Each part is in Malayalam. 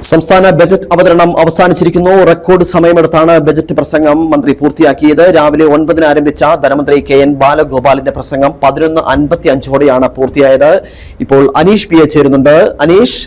സംസ്ഥാന ബജറ്റ് അവതരണം അവസാനിച്ചിരിക്കുന്നു. റെക്കോർഡ് സമയമെടുത്താണ് ബജറ്റ് പ്രസംഗം മന്ത്രി പൂർത്തിയാക്കിയത്. രാവിലെ 9-ന് ആരംഭിച്ച ധനമന്ത്രി KN ബാലഗോപാലിന്റെ പ്രസംഗം 11:55 പൂർത്തിയായത്. ഇപ്പോൾ അനീഷ് PA ചേരുന്നുണ്ട്. അനീഷ്,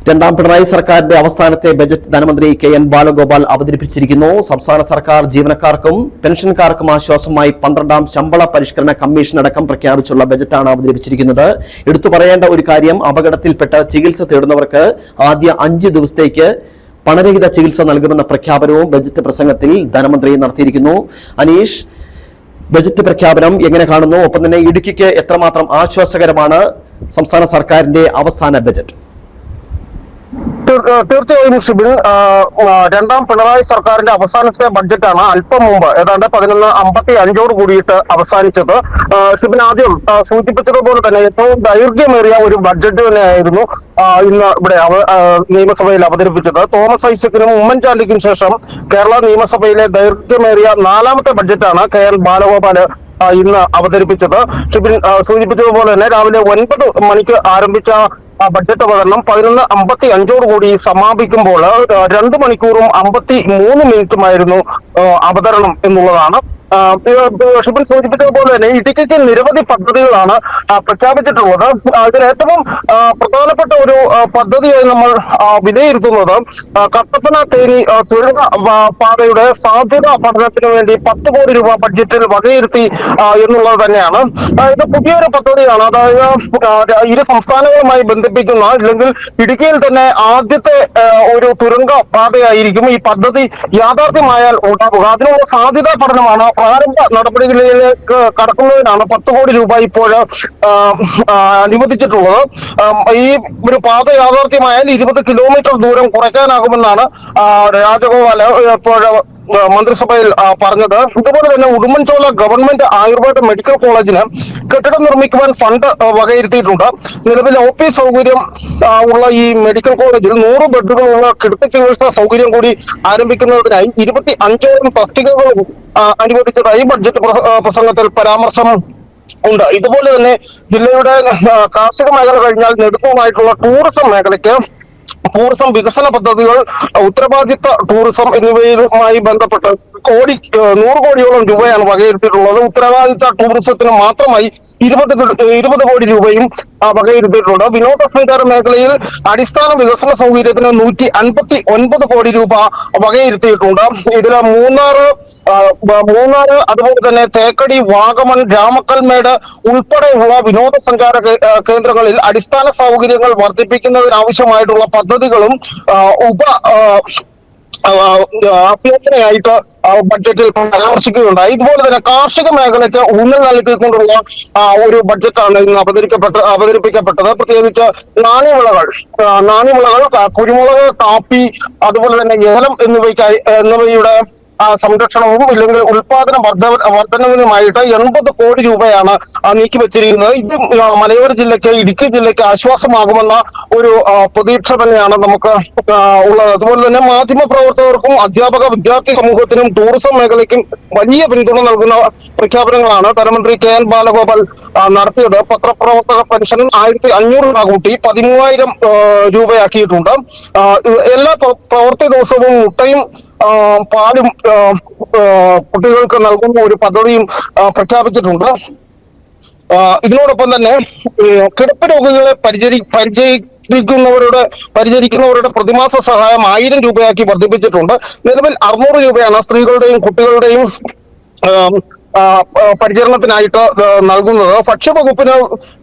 രണ്ടാം പിണറായി സർക്കാരിന്റെ അവസാനത്തെ ബജറ്റ് ധനമന്ത്രി KN ബാലഗോപാൽ അവതരിപ്പിച്ചിരിക്കുന്നു. സംസ്ഥാന സർക്കാർ ജീവനക്കാർക്കും പെൻഷൻകാർക്കും ആശ്വാസമായി 12ാം ശമ്പള പരിഷ്കരണ കമ്മീഷൻ അടക്കം പ്രഖ്യാപിച്ചുള്ള ബജറ്റാണ് അവതരിപ്പിച്ചിരിക്കുന്നത്. എടുത്തു പറയേണ്ട ഒരു കാര്യം, അപകടത്തിൽപ്പെട്ട് ചികിത്സ തേടുന്നവർക്ക് ആദ്യ 5 ദിവസത്തേക്ക് പണരഹിത ചികിത്സ നൽകുമെന്ന പ്രഖ്യാപനവും ബജറ്റ് പ്രസംഗത്തിൽ ധനമന്ത്രി നടത്തിയിരിക്കുന്നു. അനീഷ്, ബജറ്റ് പ്രഖ്യാപനം എങ്ങനെ കാണുന്നു? ഒപ്പം തന്നെ ഇടുക്കിക്ക് എത്രമാത്രം ആശ്വാസകരമാണ് സംസ്ഥാന സർക്കാരിന്റെ അവസാന ബജറ്റ്? തീർച്ചയായും ഷിബിൻ, രണ്ടാം പിണറായി സർക്കാരിന്റെ അവസാനത്തെ ബഡ്ജറ്റാണ് അല്പം മുമ്പ് ഏതാണ്ട് 11:55 കൂടിയിട്ട് അവസാനിച്ചത്. ഷിബിൻ ആദ്യം സൂചിപ്പിച്ചതുപോലെ തന്നെ ഏറ്റവും ദൈർഘ്യമേറിയ ഒരു ബഡ്ജറ്റ് തന്നെയായിരുന്നു ഇന്ന് ഇവിടെ നിയമസഭയിൽ അവതരിപ്പിച്ചത്. തോമസ് ഐസക്കിനും ഉമ്മൻചാണ്ടിക്കും ശേഷം കേരള നിയമസഭയിലെ ദൈർഘ്യമേറിയ 4ാമത്തെ ബഡ്ജറ്റാണ് KN ബാലഗോപാൽ ഇന്ന് അവതരിപ്പിച്ചത്. ഷിബിൻ സൂചിപ്പിച്ചതുപോലെ തന്നെ രാവിലെ 9 മണിക്ക് ആരംഭിച്ച ബഡ്ജറ്റ് അവതരണം 11:55 കൂടി സമാപിക്കുമ്പോൾ 2 മണിക്കൂറും 53 മിനിറ്റുമായിരുന്നു അവതരണം എന്നുള്ളതാണ്. ഷിബിൻ സൂചിപ്പിച്ചതുപോലെ തന്നെ ഇടുക്കിക്ക് നിരവധി പദ്ധതികളാണ് പ്രഖ്യാപിച്ചിട്ടുള്ളത്. അതിൽ ഏറ്റവും പ്രധാനപ്പെട്ട ഒരു പദ്ധതിയായി നമ്മൾ വിലയിരുത്തുന്നത് കട്ടപ്പന തേനി തുരങ്ക പാതയുടെ സാധ്യതാ പഠനത്തിന് വേണ്ടി 10 കോടി രൂപ ബഡ്ജറ്റിൽ വകയിരുത്തി എന്നുള്ളത് തന്നെയാണ്. ഇത് പുതിയൊരു പദ്ധതിയാണ്. അതായത് ഇരു സംസ്ഥാനങ്ങളുമായി ബന്ധിപ്പിക്കുന്ന, അല്ലെങ്കിൽ ഇടുക്കിയിൽ തന്നെ ആദ്യത്തെ ഒരു തുരങ്ക പാതയായിരിക്കും ഈ പദ്ധതി യാഥാർത്ഥ്യമായാൽ ഉണ്ടാവുക. അതിനുള്ള സാധ്യതാ പഠനമാണ്. പ്രാരംഭ നടപടികളിലേക്ക് കടക്കുന്നതിനാണ് 10 കോടി രൂപ ഇപ്പോൾ അനുവദിച്ചിട്ടുള്ളത്. ഈ ഒരു പാത യാഥാർത്ഥ്യമായാൽ 20 കിലോമീറ്റർ ദൂരം കുറയ്ക്കാനാകുമെന്നാണ് രാജഗോപാൽ ഇപ്പോൾ മന്ത്രിസഭയിൽ പറഞ്ഞത്. ഇതുപോലെ തന്നെ ഉടുമ്പൻചോല ഗവൺമെന്റ് ആയുർവേദ മെഡിക്കൽ കോളേജിന് കെട്ടിടം നിർമ്മിക്കുവാൻ ഫണ്ട് വകയിരുത്തിയിട്ടുണ്ട്. നിലവിൽ OP സൗകര്യം ഉള്ള ഈ മെഡിക്കൽ കോളേജിൽ 100 ബെഡുകളുള്ള കിടത്തി ചികിത്സാ സൗകര്യം കൂടി ആരംഭിക്കുന്നതിനായി 25 തസ്തികകളും അനുവദിച്ചതായി ബഡ്ജറ്റ് പ്രസംഗത്തിൽ പരാമർശം ഉണ്ട്. ഇതുപോലെ തന്നെ ജില്ലയുടെ കാർഷിക മേഖല കഴിഞ്ഞാൽ നെടുത്തുമായിട്ടുള്ള ടൂറിസം മേഖലയ്ക്ക് ടൂറിസം വികസന പദ്ധതികൾ, ഉത്തരവാദിത്ത ടൂറിസം എന്നിവയുമായി ബന്ധപ്പെട്ട് 100 കോടിയോളം രൂപയാണ് വകയിരുത്തിയിട്ടുള്ളത്. ഉത്തരവാദിത്ത ടൂറിസത്തിന് മാത്രമായി 20 കോടി രൂപയും വകയിരുത്തിയിട്ടുണ്ട്. വിനോദസഞ്ചാര മേഖലയിൽ അടിസ്ഥാന വികസന സൗകര്യത്തിന് 159 കോടി രൂപ വകയിരുത്തിയിട്ടുണ്ട്. ഇതില് മൂന്നാർ, അതുപോലെ തന്നെ തേക്കടി, വാഗമൺ, രാമക്കൽമേട് ഉൾപ്പെടെയുള്ള വിനോദസഞ്ചാര കേന്ദ്രങ്ങളിൽ അടിസ്ഥാന സൗകര്യങ്ങൾ വർദ്ധിപ്പിക്കുന്നതിനാവശ്യമായിട്ടുള്ള പദ്ധതികളും അഭ്യർത്ഥനയായിട്ട് ബഡ്ജറ്റിൽ പരാമർശിക്കുകയുണ്ടായി. ഇതുപോലെ തന്നെ കാർഷിക മേഖലയ്ക്ക് ഊന്നൽ നൽകിക്കൊണ്ടുള്ള ഒരു ബഡ്ജറ്റാണ് ഇന്ന് അവതരിപ്പിക്കപ്പെട്ടത്. പ്രത്യേകിച്ച് നാണ്യവിളകൾ, കുരുമുളക്, കാപ്പി, അതുപോലെ തന്നെ ഏലം എന്നിവയുടെ സംരക്ഷണവും ഇല്ലെങ്കിൽ ഉൽപാദന വർധനവിനുമായിട്ട് 80 കോടി രൂപയാണ് നീക്കിവെച്ചിരിക്കുന്നത്. ഇത് മലയോര ജില്ലയ്ക്ക്, ഇടുക്കി ജില്ലയ്ക്ക് ആശ്വാസമാകുമെന്ന ഒരു പ്രതീക്ഷ തന്നെയാണ് നമുക്ക് ഉള്ളത്. അതുപോലെ തന്നെ മാധ്യമ പ്രവർത്തകർക്കും അധ്യാപക വിദ്യാർത്ഥി സമൂഹത്തിനും ടൂറിസം മേഖലയ്ക്കും വലിയ പിന്തുണ നൽകുന്ന പ്രഖ്യാപനങ്ങളാണ് ധനമന്ത്രി KN ബാലഗോപാൽ നടത്തിയത്. പത്രപ്രവർത്തക പെൻഷൻ 1500 രൂപ കൂട്ടി 13,000 രൂപയാക്കിയിട്ടുണ്ട്. എല്ലാ പ്രവൃത്തി ദിവസവും മുട്ടയും പാലും കുട്ടികൾക്ക് നൽകുന്ന ഒരു പദ്ധതിയും പ്രഖ്യാപിച്ചിട്ടുണ്ട്. ഇതിനോടൊപ്പം തന്നെ കിടപ്പ് രോഗികളെ പരിചരിക്കുന്നവരുടെ പ്രതിമാസ സഹായം 1000 രൂപയാക്കി വർദ്ധിപ്പിച്ചിട്ടുണ്ട്. നിലവിൽ 600 രൂപയാണ് സ്ത്രീകളുടെയും കുട്ടികളുടെയും പരിചരണത്തിനായിട്ട് നൽകുന്നത്. ഭക്ഷ്യവകുപ്പിന്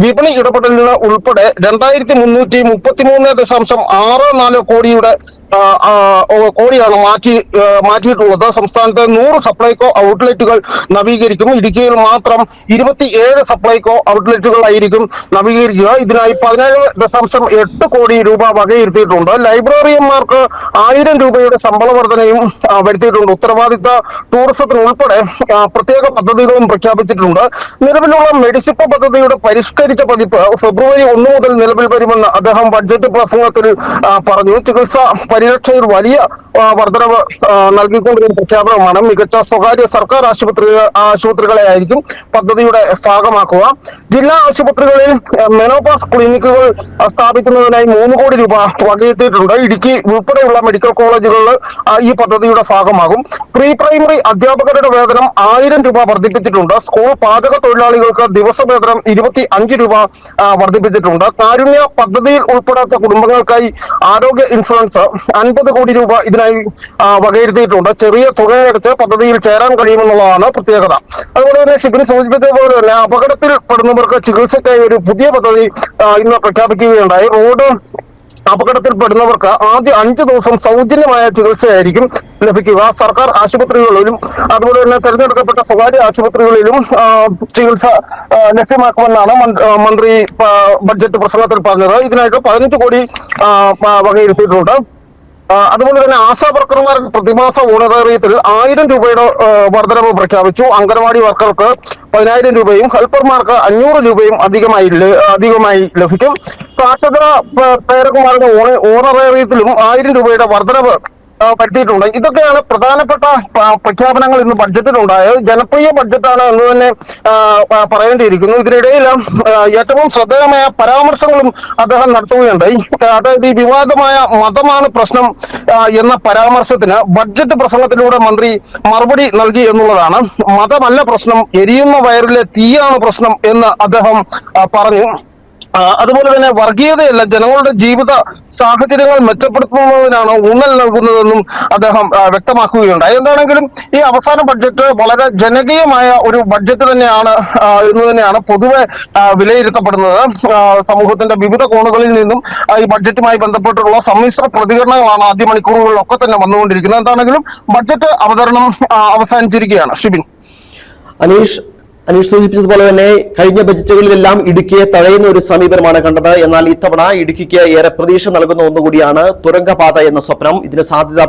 വിപണി ഇടപെടലിന് ഉൾപ്പെടെ 2333.64 കോടിയാണ് മാറ്റിയിട്ടുള്ളത്. സംസ്ഥാനത്തെ 100 സപ്ലൈകോ ഔട്ട്ലെറ്റുകൾ നവീകരിക്കും. ഇടുക്കിയിൽ മാത്രം 27 സപ്ലൈകോ ഔട്ട്ലെറ്റുകളായിരിക്കും നവീകരിക്കുക. ഇതിനായി 17.8 കോടി രൂപ വകയിരുത്തിയിട്ടുണ്ട്. ലൈബ്രറിയന്മാർക്ക് 1000 രൂപയുടെ ശമ്പള വർധനയും വരുത്തിയിട്ടുണ്ട്. ഉത്തരവാദിത്ത ടൂറിസത്തിന് ഉൾപ്പെടെ പ്രത്യേക പദ്ധതികളും പ്രഖ്യാപിച്ചിട്ടുണ്ട്. നിലവിലുള്ള മെഡിസിപ്പ് പദ്ധതിയുടെ പരിഷ്കരിച്ച പതിപ്പ് ഫെബ്രുവരി 1 മുതൽ നിലവിൽ വരുമെന്ന് അദ്ദേഹം ബഡ്ജറ്റ് പ്രസംഗത്തിൽ പറഞ്ഞു. ചികിത്സാ പരിരക്ഷയിൽ വലിയ വർധനവ് നൽകിക്കൊണ്ടിരുന്ന പ്രഖ്യാപനമാണ്. മികച്ച സ്വകാര്യ സർക്കാർ ആശുപത്രികളെ ആയിരിക്കും പദ്ധതിയുടെ ഭാഗമാക്കുക. ജില്ലാ ആശുപത്രികളിൽ മെനോപാസ് ക്ലിനിക്കുകൾ സ്ഥാപിക്കുന്നതിനായി 3 കോടി രൂപ വകയിരുത്തിയിട്ടുണ്ട്. ഇടുക്കി ഉൾപ്പെടെയുള്ള മെഡിക്കൽ കോളേജുകളിൽ ഈ പദ്ധതിയുടെ ഭാഗമാകും. പ്രീ പ്രൈമറി അധ്യാപകരുടെ വേതനം 1000 രൂപ വർദ്ധിപ്പിച്ചിട്ടുണ്ട്. സ്കൂൾ പാചക തൊഴിലാളികൾക്ക് ദിവസവേതനം 25 രൂപ വർദ്ധിപ്പിച്ചിട്ടുണ്ട്. കാരുണ്യ പദ്ധതിയിൽ ഉൾപ്പെടാത്ത കുടുംബങ്ങൾക്കായി ആരോഗ്യ ഇൻഷുറൻസ് 50 കോടി രൂപ ഇതിനായി വകയിരുത്തിയിട്ടുണ്ട്. ചെറിയ തുകയടച്ച് പദ്ധതിയിൽ ചേരാൻ കഴിയുമെന്നുള്ളതാണ് പ്രത്യേകത. അതുപോലെ തന്നെ ഷിബിൻ സൂചിപ്പിച്ചതുപോലെ തന്നെ അപകടത്തിൽ പെടുന്നവർക്ക് ചികിത്സയ്ക്കായി ഒരു പുതിയ പദ്ധതി ഇന്ന് പ്രഖ്യാപിക്കുകയുണ്ടായി. റോഡ് അപകടത്തിൽപ്പെടുന്നവർക്ക് ആദ്യ 5 ദിവസം സൗജന്യമായ ചികിത്സയായിരിക്കും ലഭിക്കുക. സർക്കാർ ആശുപത്രികളിലും അതുപോലെ തന്നെ തെരഞ്ഞെടുക്കപ്പെട്ട സ്വകാര്യ ആശുപത്രികളിലും ചികിത്സ ലഭ്യമാക്കുമെന്നാണ് മന്ത്രി ബഡ്ജറ്റ് പ്രസംഗത്തിൽ പറഞ്ഞത്. ഇതിനായിട്ട് 15 കോടി വകയിരുത്തിയിട്ടുണ്ട്. അതുപോലെ തന്നെ ആശാ വർക്കർമാർക്ക് പ്രതിമാസ ഓണറേറിയത്തിൽ 1000 രൂപയുടെ വർധനവ് പ്രഖ്യാപിച്ചു. അംഗനവാടി വർക്കർക്ക് 10,000 രൂപയും ഹെൽപ്പർമാർക്ക് 500 രൂപയും അധികമായി ലഭിക്കും. സാക്ഷരതാ പേരന്മാരുടെ ഓണറേറിയത്തിലും 1000 രൂപയുടെ വർധനവ് പറ്റിയിട്ടുണ്ട്. ഇതൊക്കെയാണ് പ്രധാനപ്പെട്ട പ്രഖ്യാപനങ്ങൾ ഇന്ന് ബഡ്ജറ്റിലുണ്ടായത്. ജനപ്രിയ ബഡ്ജറ്റാണ് എന്ന് തന്നെ പറയേണ്ടിയിരിക്കുന്നു. ഇതിനിടയിൽ ഏറ്റവും ശ്രദ്ധേയമായ പരാമർശങ്ങളും അദ്ദേഹം നടത്തുകയുണ്ടായി. അതായത് ഈ വിവാദമായ മതമാണ് പ്രശ്നം എന്ന പരാമർശത്തിന് ബഡ്ജറ്റ് പ്രസംഗത്തിലൂടെ മന്ത്രി മറുപടി നൽകി എന്നുള്ളതാണ്. മതമല്ല പ്രശ്നം, എരിയുന്ന വയറിലെ തീയാണ് പ്രശ്നം എന്ന് അദ്ദേഹം പറഞ്ഞു. അതുപോലെ തന്നെ വർഗീയതയല്ല, ജനങ്ങളുടെ ജീവിത സാഹചര്യങ്ങൾ മെച്ചപ്പെടുത്തുന്നതിനാണ് ഊന്നൽ നൽകുന്നതെന്നും അദ്ദേഹം വ്യക്തമാക്കുകയുണ്ടായി. എന്താണെങ്കിലും ഈ അവസാന ബഡ്ജറ്റ് വളരെ ജനകീയമായ ഒരു ബഡ്ജറ്റ് തന്നെയാണ് എന്ന് തന്നെയാണ് പൊതുവെ വിലയിരുത്തപ്പെടുന്നത്. സമൂഹത്തിന്റെ വിവിധ കോണുകളിൽ നിന്നും ഈ ബഡ്ജറ്റുമായി ബന്ധപ്പെട്ടുള്ള സമ്മിശ്ര പ്രതികരണങ്ങളാണ് ആദ്യ മണിക്കൂറുകളിലൊക്കെ തന്നെ വന്നുകൊണ്ടിരിക്കുന്നത്. എന്താണെങ്കിലും ബഡ്ജറ്റ് അവതരണം അവസാനിച്ചിരിക്കുകയാണ്. ഷിബിൻ. അനീഷ് സൂചിപ്പിച്ചതുപോലെ തന്നെ കഴിഞ്ഞ ബജറ്റുകളിലെല്ലാം ഇടുക്കിയെ തഴയുന്ന ഒരു സമീപനമാണ് കണ്ടത്. എന്നാൽ ഇത്തവണ ഇടുക്കിക്ക് ഏറെ പ്രതീക്ഷ നൽകുന്ന ഒന്നുകൂടിയാണ് തുരങ്കപാത എന്ന സ്വപ്നം. ഇതിന് സാധ്യതാ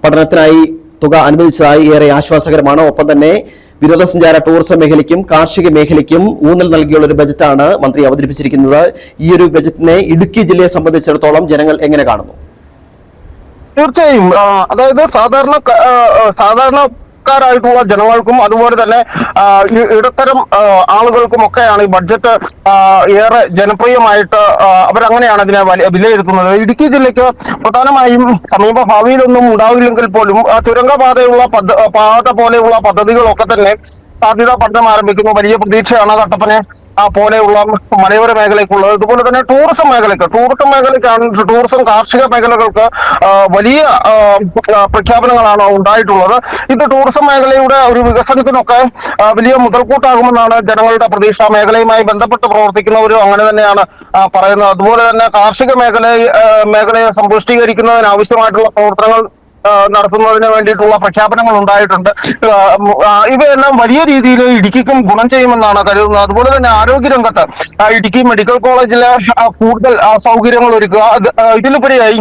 പഠനത്തിനായി തുക അനുവദിച്ചതായി ഏറെ ആശ്വാസകരമാണ്. ഒപ്പം തന്നെ വിനോദസഞ്ചാര ടൂറിസം മേഖലയ്ക്കും കാർഷിക മേഖലയ്ക്കും ഊന്നൽ നൽകിയുള്ള ഒരു ബജറ്റാണ് മന്ത്രി അവതരിപ്പിച്ചിരിക്കുന്നത്. ഈ ഒരു ബജറ്റിനെ ഇടുക്കി ജില്ലയെ സംബന്ധിച്ചിടത്തോളം ജനങ്ങൾ എങ്ങനെ കാണുന്നു? തീർച്ചയായും അതായത് സാധാരണ ായിട്ടുള്ള ജനങ്ങൾക്കും അതുപോലെ തന്നെ ഇടത്തരം ആളുകൾക്കും ഒക്കെയാണ് ഈ ബഡ്ജറ്റ് ഏറെ ജനപ്രിയമായിട്ട് അവരങ്ങനെയാണ് ഇതിനെ വിലയിരുത്തുന്നത്. ഇടുക്കി ജില്ലയ്ക്ക് പ്രധാനമായും സമീപ ഭാവിയിലൊന്നും ഉണ്ടാവില്ലെങ്കിൽ പോലും പാത പോലെയുള്ള പദ്ധതികളൊക്കെ തന്നെ സാധ്യതാ പഠനം ആരംഭിക്കുന്നു. വലിയ പ്രതീക്ഷയാണ് കട്ടപ്പന പോലെയുള്ള മലയോര മേഖലയ്ക്കുള്ളത്. അതുപോലെ തന്നെ ടൂറിസം ടൂറിസം കാർഷിക മേഖലകൾക്ക് വലിയ പ്രഖ്യാപനങ്ങളാണ് ഉണ്ടായിട്ടുള്ളത്. ഇത് ടൂറിസം മേഖലയുടെ ഒരു വികസനത്തിനൊക്കെ വലിയ മുതൽക്കൂട്ടാകുമെന്നാണ് ജനങ്ങളുടെ പ്രതീക്ഷ. മേഖലയുമായി ബന്ധപ്പെട്ട് പ്രവർത്തിക്കുന്നവരും അങ്ങനെ തന്നെയാണ് പറയുന്നത്. അതുപോലെ തന്നെ കാർഷിക മേഖലയെ സമ്പുഷ്ടീകരിക്കുന്നതിന് ആവശ്യമായിട്ടുള്ള പ്രവർത്തനങ്ങൾ നടത്തുന്നതിന് വേണ്ടിയിട്ടുള്ള പ്രഖ്യാപനങ്ങൾ ഉണ്ടായിട്ടുണ്ട്. ഇവയെല്ലാം വലിയ രീതിയിൽ ഇടുക്കിക്കും ഗുണം ചെയ്യുമെന്നാണ് കരുതുന്നത്. അതുപോലെ തന്നെ ആരോഗ്യരംഗത്ത് ഇടുക്കി മെഡിക്കൽ കോളേജിലെ കൂടുതൽ സൗകര്യങ്ങൾ ഒരുക്കുക. ഇതിലുപരിയായി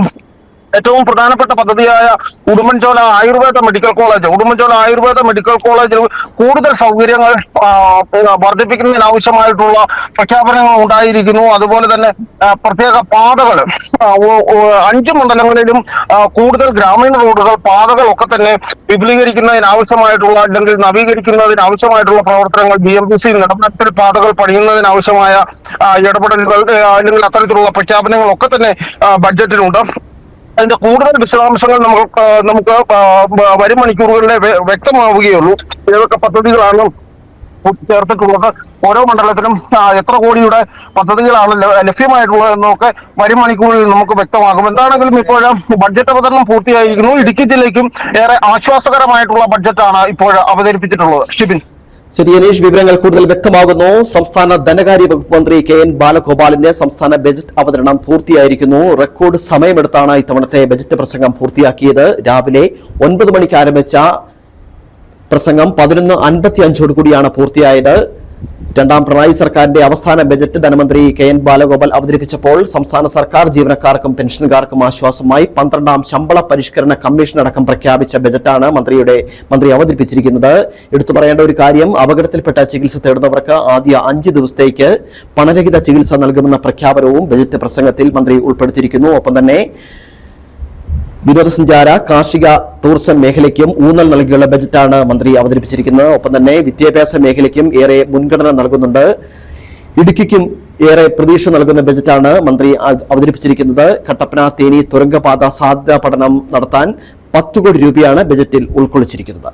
ഏറ്റവും പ്രധാനപ്പെട്ട പദ്ധതിയായ ഉടുമ്പൻചോല ആയുർവേദ മെഡിക്കൽ കോളേജിൽ കൂടുതൽ സൗകര്യങ്ങൾ വർദ്ധിപ്പിക്കുന്നതിനാവശ്യമായിട്ടുള്ള പ്രഖ്യാപനങ്ങൾ ഉണ്ടായിരിക്കുന്നു. അതുപോലെ തന്നെ പ്രത്യേക പാതകൾ 5 മണ്ഡലങ്ങളിലും കൂടുതൽ ഗ്രാമീണ റോഡുകൾ പാതകൾ ഒക്കെ തന്നെ വിപുലീകരിക്കുന്നതിനാവശ്യമായിട്ടുള്ള അല്ലെങ്കിൽ നവീകരിക്കുന്നതിനാവശ്യമായിട്ടുള്ള പ്രവർത്തനങ്ങൾ BMTC നടപ്പാക്കൽ പാതകൾ പണിയുന്നതിനാവശ്യമായ ഇടപെടലുകൾ അല്ലെങ്കിൽ അത്തരത്തിലുള്ള പ്രഖ്യാപനങ്ങളൊക്കെ തന്നെ ബഡ്ജറ്റിലുണ്ട്. അതിന്റെ കൂടുതൽ വിശദാംശങ്ങൾ നമുക്ക് വരും മണിക്കൂറുകളിലെ വ്യക്തമാവുകയുള്ളൂ. ഏതൊക്കെ പദ്ധതികളാണ് ചേർത്തിട്ടുള്ളത്, ഓരോ മണ്ഡലത്തിലും എത്ര കോടിയുടെ പദ്ധതികളാണ് ലഭ്യമായിട്ടുള്ളത് എന്നൊക്കെ വരും മണിക്കൂറിൽ നമുക്ക് വ്യക്തമാകും. എന്താണെങ്കിലും ഇപ്പോഴും ബഡ്ജറ്റ് അവതരണം പൂർത്തിയായിരിക്കുന്നു. ഇടുക്കി ജില്ലയ്ക്കും ഏറെ ആശ്വാസകരമായിട്ടുള്ള ബഡ്ജറ്റാണ് ഇപ്പോൾ അവതരിപ്പിച്ചിട്ടുള്ളത്. ഷിബിൻ. ശരി അനീഷ്, വിവരങ്ങൾ കൂടുതൽ വ്യക്തമാകുന്നു. സംസ്ഥാന ധനകാര്യ വകുപ്പ് മന്ത്രി KN ബാലഗോപാലിന്റെ സംസ്ഥാന ബജറ്റ് അവതരണം പൂർത്തിയായിരിക്കുന്നു. റെക്കോർഡ് സമയമെടുത്താണ് ഇത്തവണത്തെ ബജറ്റ് പ്രസംഗം പൂർത്തിയാക്കിയത്. രാവിലെ 9 മണിക്ക് ആരംഭിച്ച പ്രസംഗം 11:55 കൂടിയാണ് പൂർത്തിയായത്. രണ്ടാം പിണറായി സർക്കാരിന്റെ അവസാന ബജറ്റ് ധനമന്ത്രി കെ.എൻ. ബാലഗോപാൽ അവതരിപ്പിച്ചപ്പോൾ സംസ്ഥാന സർക്കാർ ജീവനക്കാർക്കും പെൻഷൻകാർക്കും ആശ്വാസമായി 12ാം ശമ്പള പരിഷ്കരണ കമ്മീഷൻ അടക്കം പ്രഖ്യാപിച്ച ബജറ്റാണ് മന്ത്രി അവതരിപ്പിച്ചിരിക്കുന്നത്. എടുത്തു പറയേണ്ട ഒരു കാര്യം, അപകടത്തിൽപ്പെട്ട ചികിത്സ തേടുന്നവർക്ക് ആദ്യ 5 ദിവസത്തേക്ക് പണരഹിത ചികിത്സ നൽകുമെന്ന പ്രഖ്യാപനവും ബജറ്റ് പ്രസംഗത്തിൽ മന്ത്രി ഉൾപ്പെടുത്തിയിരിക്കുന്നു. ഒപ്പം തന്നെ വിനോദസഞ്ചാര, കാർഷിക, ടൂറിസം മേഖലയ്ക്കും ഊന്നൽ നൽകിയുള്ള ബജറ്റാണ് മന്ത്രി അവതരിപ്പിച്ചിരിക്കുന്നത്. ഒപ്പം തന്നെ വിദ്യാഭ്യാസ മേഖലയ്ക്കും ഏറെ മുൻഗണന നൽകുന്നുണ്ട്. ഇടുക്കിക്കും ഏറെ പ്രതീക്ഷ നൽകുന്ന ബജറ്റാണ് മന്ത്രി അവതരിപ്പിച്ചിരിക്കുന്നത്. കട്ടപ്പന തേനി തുരങ്കപാത സാധ്യതാ പഠനം നടത്താൻ 10 കോടി രൂപയാണ് ബജറ്റിൽ ഉൾക്കൊള്ളിച്ചിരിക്കുന്നത്.